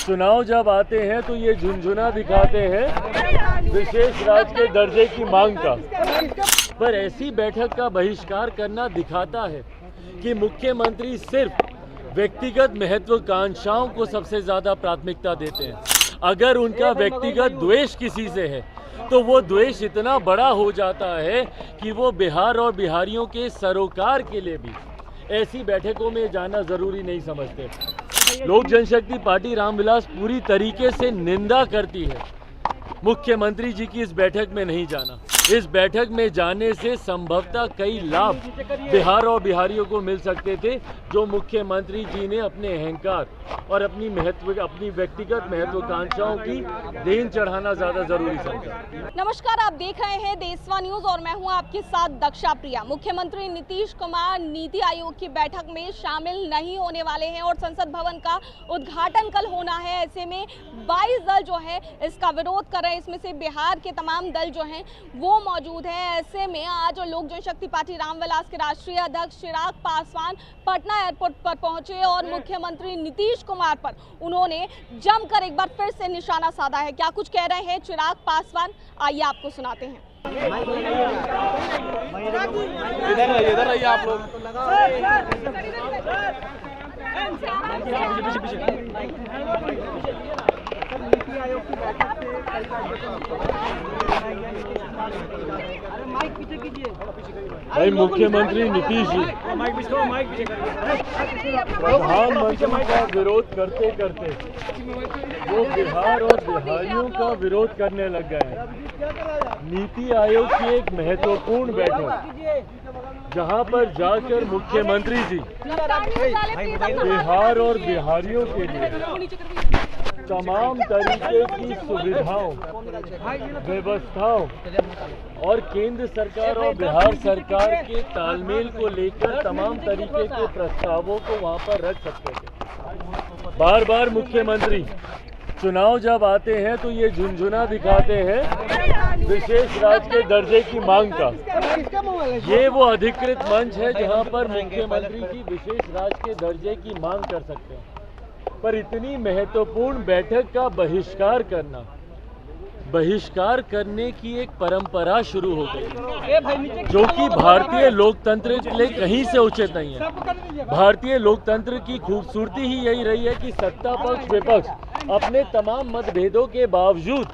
चुनाव जब आते हैं तो ये झुनझुना दिखाते हैं विशेष राज्य के दर्जे की मांग का, पर ऐसी बैठक का बहिष्कार करना दिखाता है कि मुख्यमंत्री सिर्फ व्यक्तिगत महत्वाकांक्षाओं को सबसे ज्यादा प्राथमिकता देते हैं। अगर उनका व्यक्तिगत द्वेष किसी से है तो वो द्वेष इतना बड़ा हो जाता है कि वो बिहार और बिहारियों के सरोकार के लिए भी ऐसी बैठकों में जाना जरूरी नहीं समझते। लोक जनशक्ति पार्टी रामविलास पूरी तरीके से निंदा करती है मुख्यमंत्री जी की इस बैठक में नहीं जाना। इस बैठक में जाने से संभवतः कई लाभ बिहार और बिहारियों को मिल सकते थे, जो मुख्यमंत्री जी ने अपने अहंकार और अपनी व्यक्तिगत महत्वाकांक्षाओं की देन चढ़ाना ज्यादा जरूरी समझा। नमस्कार, आप देख रहे हैं देशवा न्यूज और मैं हूं आपके साथ दक्षा प्रिया। मुख्यमंत्री नीतीश कुमार नीति आयोग की बैठक में शामिल नहीं होने वाले हैं और संसद भवन का उद्घाटन कल होना है। ऐसे में 22 दल जो है इसका विरोध कर रहे हैं, इसमें से बिहार के तमाम दल जो हैं वो मौजूद है। ऐसे में आज लोक जनशक्ति पार्टी रामविलास के राष्ट्रीय अध्यक्ष चिराग पासवान पटना एयरपोर्ट पर पहुंचे और मुख्यमंत्री नीतीश कुमार पर उन्होंने जमकर एक बार फिर से निशाना साधा है। क्या कुछ कह रहे हैं चिराग पासवान, आइए आपको सुनाते हैं। इधर आइए आप लोग। नीति आयोग की बैठक भाई मुख्यमंत्री नीतीश जी प्रधानमंत्री का विरोध करते करते वो बिहार और बिहारियों का विरोध करने लग गए हैं। नीति आयोग की एक महत्वपूर्ण बैठक जहां पर जाकर मुख्यमंत्री जी बिहार और बिहारियों के लिए तमाम तरीके की सुविधाओं, व्यवस्थाओं और केंद्र सरकार और बिहार सरकार के तालमेल को लेकर तमाम तरीके के प्रस्तावों को वहां पर रख सकते थे। बार बार मुख्यमंत्री चुनाव जब आते हैं तो ये झुनझुना दिखाते हैं विशेष राज्य के दर्जे की मांग का। ये वो अधिकृत मंच है जहां पर मुख्यमंत्री जी विशेष राज्य के दर्जे की मांग कर सकते हैं, पर इतनी महत्वपूर्ण बैठक का बहिष्कार करने की एक परंपरा शुरू हो गई, जो कि भारतीय लोकतंत्र के लिए कहीं से उचित नहीं है। भारतीय लोकतंत्र की खूबसूरती ही यही रही है कि सत्ता पक्ष विपक्ष अपने तमाम मतभेदों के बावजूद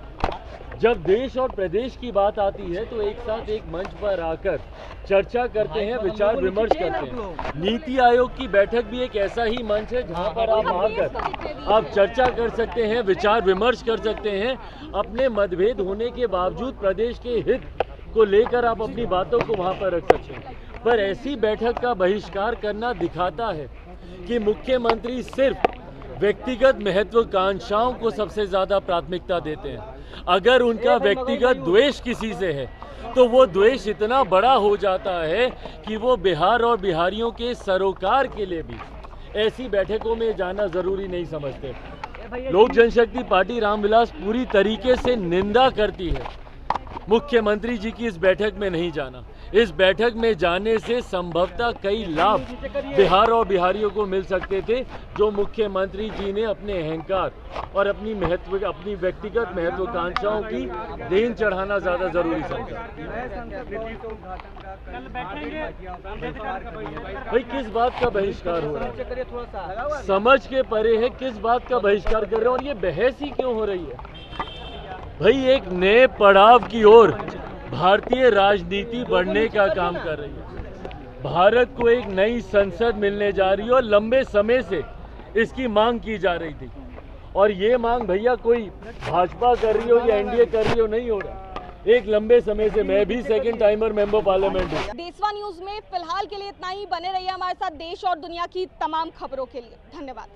जब देश और प्रदेश की बात आती है तो एक साथ एक मंच पर आकर चर्चा करते हैं, विचार विमर्श करते हैं। नीति आयोग की बैठक भी एक ऐसा ही मंच है जहां पर आप आकर आप चर्चा कर सकते हैं, विचार विमर्श कर सकते हैं। अपने मतभेद होने के बावजूद प्रदेश के हित को लेकर आप अपनी बातों को वहां पर रख सकते हैं, पर ऐसी बैठक का बहिष्कार करना दिखाता है कि मुख्यमंत्री सिर्फ व्यक्तिगत महत्वाकांक्षाओं को सबसे ज्यादा प्राथमिकता देते हैं। अगर उनका व्यक्तिगत द्वेष किसी से है तो वो द्वेष इतना बड़ा हो जाता है कि वो बिहार और बिहारियों के सरोकार के लिए भी ऐसी बैठकों में जाना जरूरी नहीं समझते। लोक जनशक्ति पार्टी रामविलास पूरी तरीके से निंदा करती है मुख्यमंत्री जी की इस बैठक में नहीं जाना। इस बैठक में जाने से संभवतः कई लाभ बिहार और बिहारियों को मिल सकते थे, जो मुख्यमंत्री जी ने अपने अहंकार और अपनी व्यक्तिगत महत्वाकांक्षाओं की देन चढ़ाना ज्यादा जरूरी समझा। भाई किस बात का बहिष्कार हो रहा है, समझ के परे है किस बात का बहिष्कार कर रहे हैं और ये बहस ही क्यों हो रही है। भाई एक नए पड़ाव की ओर भारतीय राजनीति बढ़ने का काम कर रही है। भारत को एक नई संसद मिलने जा रही है और लंबे समय से इसकी मांग की जा रही थी, और ये मांग भैया कोई भाजपा कर रही हो या एनडीए कर रही हो नहीं हो रहा। एक लंबे समय से मैं भी सेकंड टाइमर मेंबर पार्लियामेंट हूँ। देशवा न्यूज में फिलहाल के लिए इतना ही। बने रहिए हमारे साथ देश और दुनिया की तमाम खबरों के लिए। धन्यवाद।